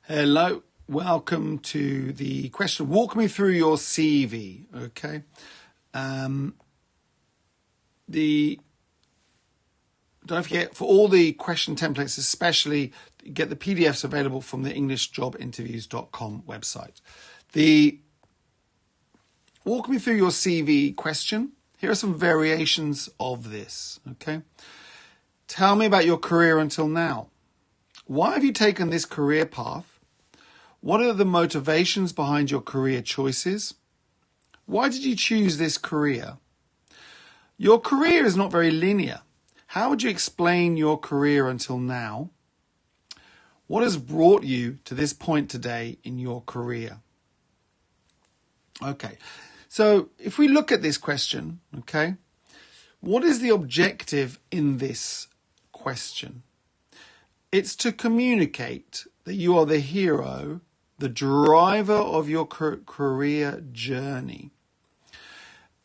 Hello, welcome to the question. Walk me through your CV, okay? Don't forget, for all the question templates, especially, get the PDFs available from the EnglishJobInterviews.com website. The walk me through your CV question. Here are some variations of this, okay? Tell me about your career until now. Why have you taken this career path? What are the motivations behind your career choices? Why did you choose this career? Your career is not very linear. How would you explain your career until now? What has brought you to this point today in your career? Okay, so if we look at this question, okay, what is the objective in this question? It's to communicate that you are the hero, the driver of your career journey.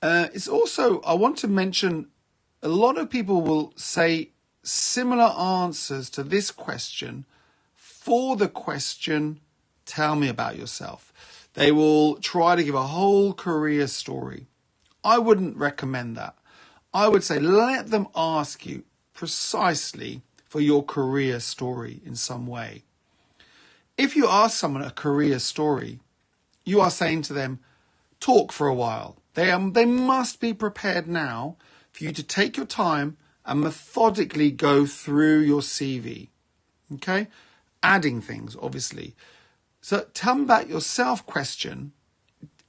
It's also, I want to mention, a lot of people will say similar answers to this question for the question, tell me about yourself. They will try to give a whole career story. I wouldn't recommend that. I would say let them ask you precisely for your career story in some way. If you ask someone a career story, you are saying to them, talk for a while. They must be prepared now for you to take your time and methodically go through your CV. Okay? Adding things, obviously. So tell me about yourself question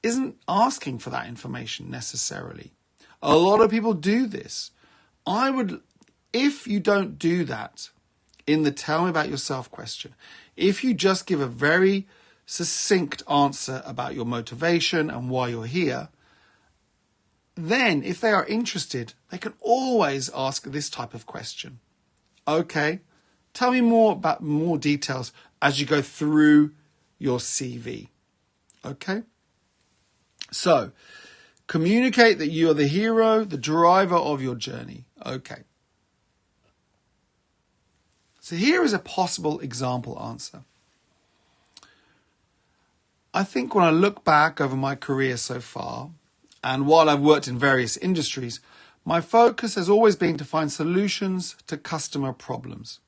isn't asking for that information necessarily. A lot of people do this. If you don't do that in the tell me about yourself question, if you just give a very succinct answer about your motivation and why you're here, then if they are interested, they can always ask this type of question. Okay, tell me more details as you go through your CV. Okay, so communicate that you are the hero, the driver of your journey. Okay. So here is a possible example answer. I think when I look back over my career so far, and while I've worked in various industries, my focus has always been to find solutions to customer problems.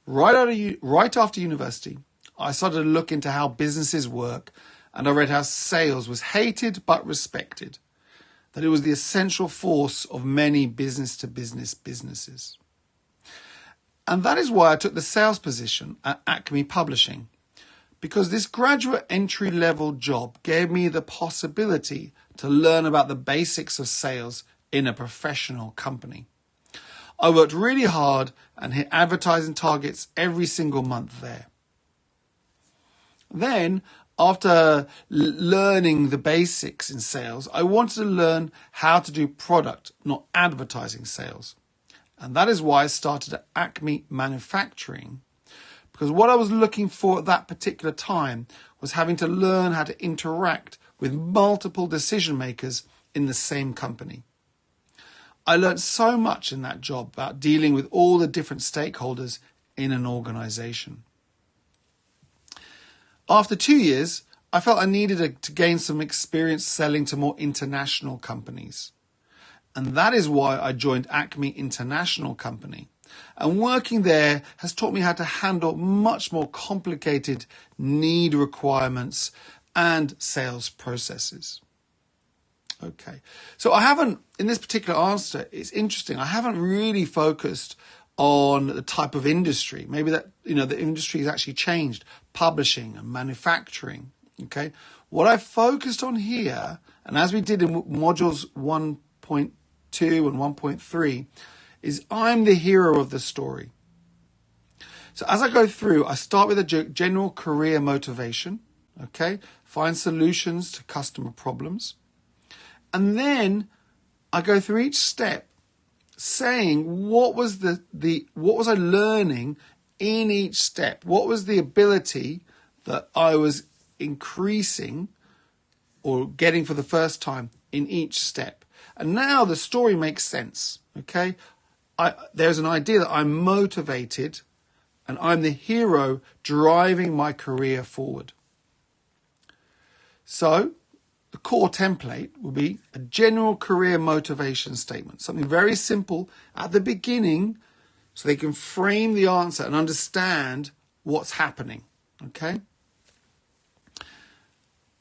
Right after university, I started to look into how businesses work, and I read how sales was hated but respected, that it was the essential force of many business-to-business businesses. And that is why I took the sales position at Acme Publishing, because this graduate entry-level job gave me the possibility to learn about the basics of sales in a professional company. I worked really hard and hit advertising targets every single month there. Then, after learning the basics in sales, I wanted to learn how to do product, not advertising sales. And that is why I started at Acme Manufacturing, because what I was looking for at that particular time was having to learn how to interact with multiple decision makers in the same company. I learned so much in that job about dealing with all the different stakeholders in an organization. After 2 years, I felt I needed to gain some experience selling to more international companies. And that is why I joined Acme International Company. And working there has taught me how to handle much more complicated need requirements and sales processes. Okay, so I haven't, in this particular answer, it's interesting, I haven't really focused on the type of industry. Maybe that, the industry has actually changed, publishing and manufacturing. Okay, what I focused on here, and as we did in modules 1.2 and 1.3, is I'm the hero of the story. So as I go through, I start with a general career motivation, okay? Find solutions to customer problems. And then I go through each step saying what was what was I learning in each step? What was the ability that I was increasing or getting for the first time in each step? And now the story makes sense, okay? There's an idea that I'm motivated and I'm the hero driving my career forward. So the core template will be a general career motivation statement, something very simple at the beginning so they can frame the answer and understand what's happening, okay?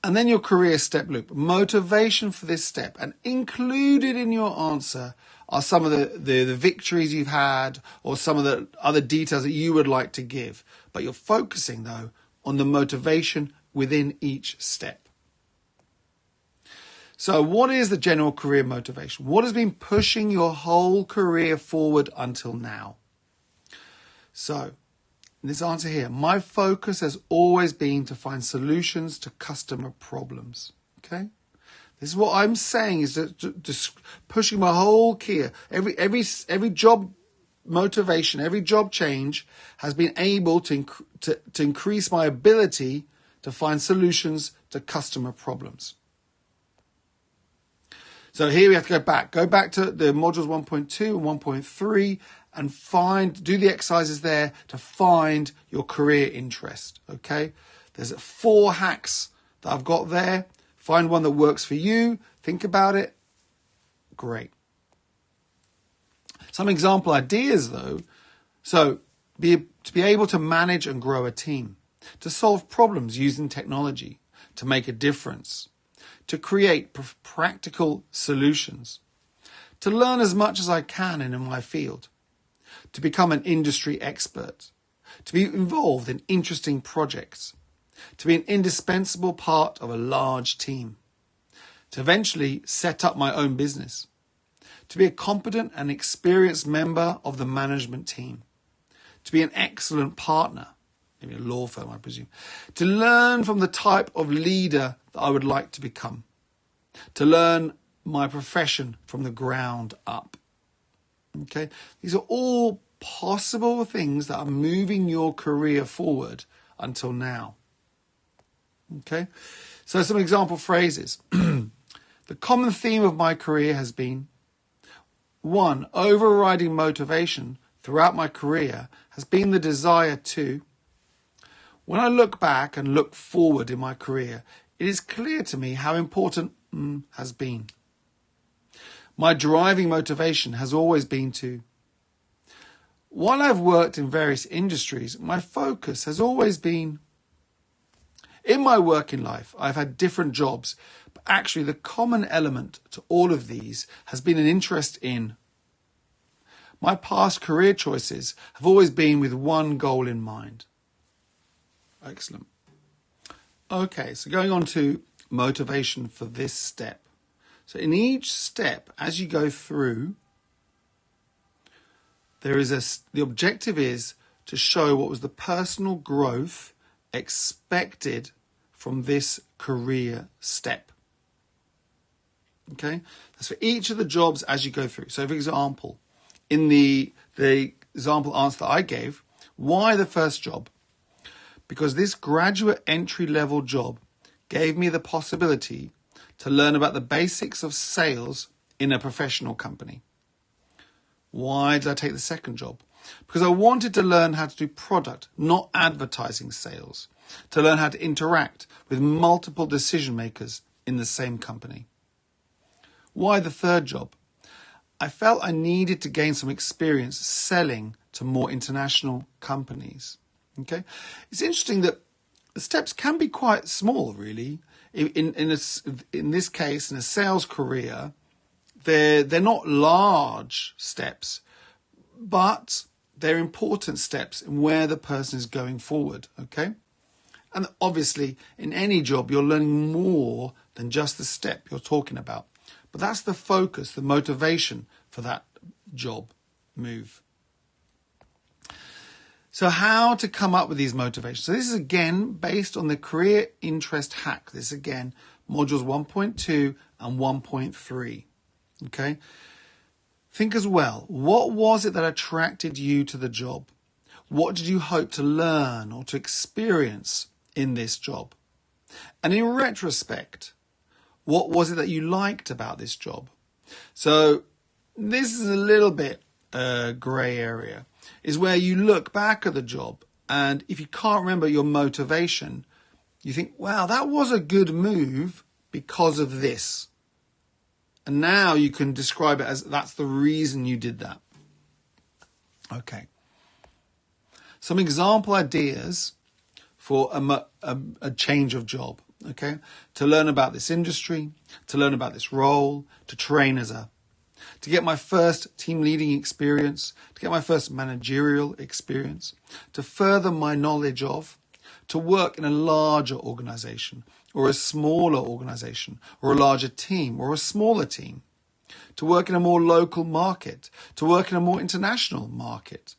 And then your career step loop, motivation for this step. And included in your answer are some of the victories you've had or some of the other details that you would like to give. But you're focusing, though, on the motivation within each step. So what is the general career motivation? What has been pushing your whole career forward until now? So this answer here, my focus has always been to find solutions to customer problems. Okay? This is what I'm saying, is just pushing my whole career. Every job motivation, every job change has been able to increase my ability to find solutions to customer problems. So here we have to go back to the modules 1.2 and 1.3 and do the exercises there to find your career interest, okay? There's 4 hacks that I've got there. Find one that works for you. Think about it. Great. Some example ideas, though. So to be able to manage and grow a team, to solve problems using technology, to make a difference, to create practical solutions, to learn as much as I can in my field, to become an industry expert, to be involved in interesting projects, to be an indispensable part of a large team, to eventually set up my own business, to be a competent and experienced member of the management team, to be an excellent partner, maybe a law firm, I presume, to learn from the type of leader that I would like to become, to learn my profession from the ground up. Okay, these are all possible things that are moving your career forward until now. Okay, so some example phrases. The common theme of my career has been, 1, overriding motivation throughout my career has been the desire to, when I look back and look forward in my career, it is clear to me how important has been. My driving motivation has always been to, while I've worked in various industries, my focus has always been, in my working life, I've had different jobs, but actually the common element to all of these has been an interest in. My past career choices have always been with one goal in mind. Excellent. Okay, so going on to motivation for this step. So in each step, as you go through, the objective is to show what was the personal growth expected from this career step. Okay, that's for each of the jobs as you go through. So for example, in the example answer that I gave, why the first job? Because this graduate entry level job gave me the possibility to learn about the basics of sales in a professional company. Why did I take the second job? Because I wanted to learn how to do product, not advertising sales, to learn how to interact with multiple decision makers in the same company. Why the third job? I felt I needed to gain some experience selling to more international companies. Okay, it's interesting that the steps can be quite small, really. In this case, in a sales career, they're not large steps, but they're important steps in where the person is going forward. Okay, and obviously, in any job, you're learning more than just the step you're talking about. But that's the focus, the motivation for that job move. So how to come up with these motivations? So this is again based on the career interest hack. This is again modules 1.2 and 1.3. Okay. Think as well. What was it that attracted you to the job? What did you hope to learn or to experience in this job? And in retrospect, what was it that you liked about this job? So this is a little bit grey area. is where you look back at the job, and if you can't remember your motivation, you think, wow, that was a good move because of this. And now you can describe it as that's the reason you did that. Okay. Some example ideas for a change of job. Okay. To learn about this industry, to learn about this role, to train to get my first team leading experience, to get my first managerial experience, to further my knowledge of, to work in a larger organization or a smaller organization or a larger team or a smaller team, to work in a more local market, to work in a more international market,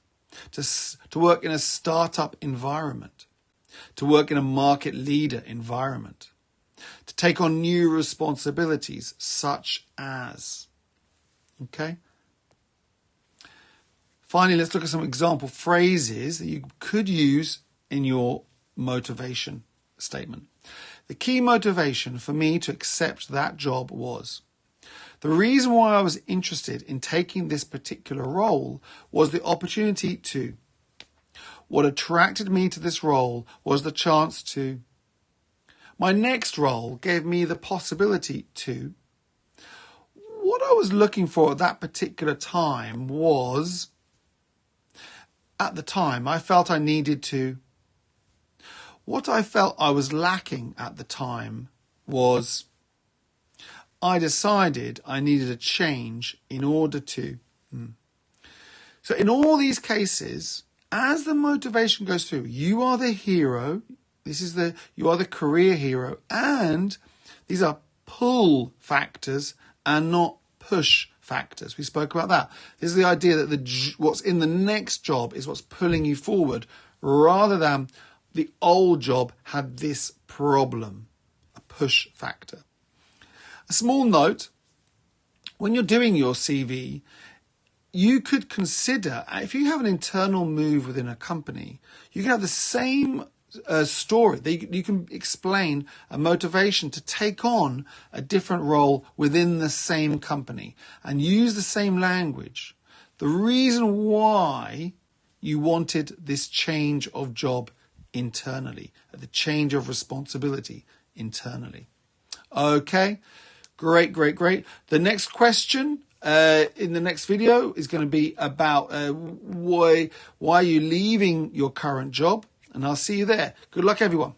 to work in a startup environment, to work in a market leader environment, to take on new responsibilities such as, okay? Finally, let's look at some example phrases that you could use in your motivation statement. The key motivation for me to accept that job was, the reason why I was interested in taking this particular role was the opportunity to. What attracted me to this role was the chance to. My next role gave me the possibility to. What I was looking for at that particular time was, at the time, I felt I needed to. What I felt I was lacking at the time was, I decided I needed a change in order to. So in all these cases, as the motivation goes through, you are the hero. You are the career hero. And these are pull factors and not push factors. We spoke about that. This is the idea that what's in the next job is what's pulling you forward, rather than the old job had this problem, a push factor. A small note, when you're doing your CV, you could consider, if you have an internal move within a company, you can have the same story. You can explain a motivation to take on a different role within the same company and use the same language. The reason why you wanted this change of job internally, the change of responsibility internally. Okay, great. The next question in the next video is going to be about why are you leaving your current job, and I'll see you there. Good luck, everyone.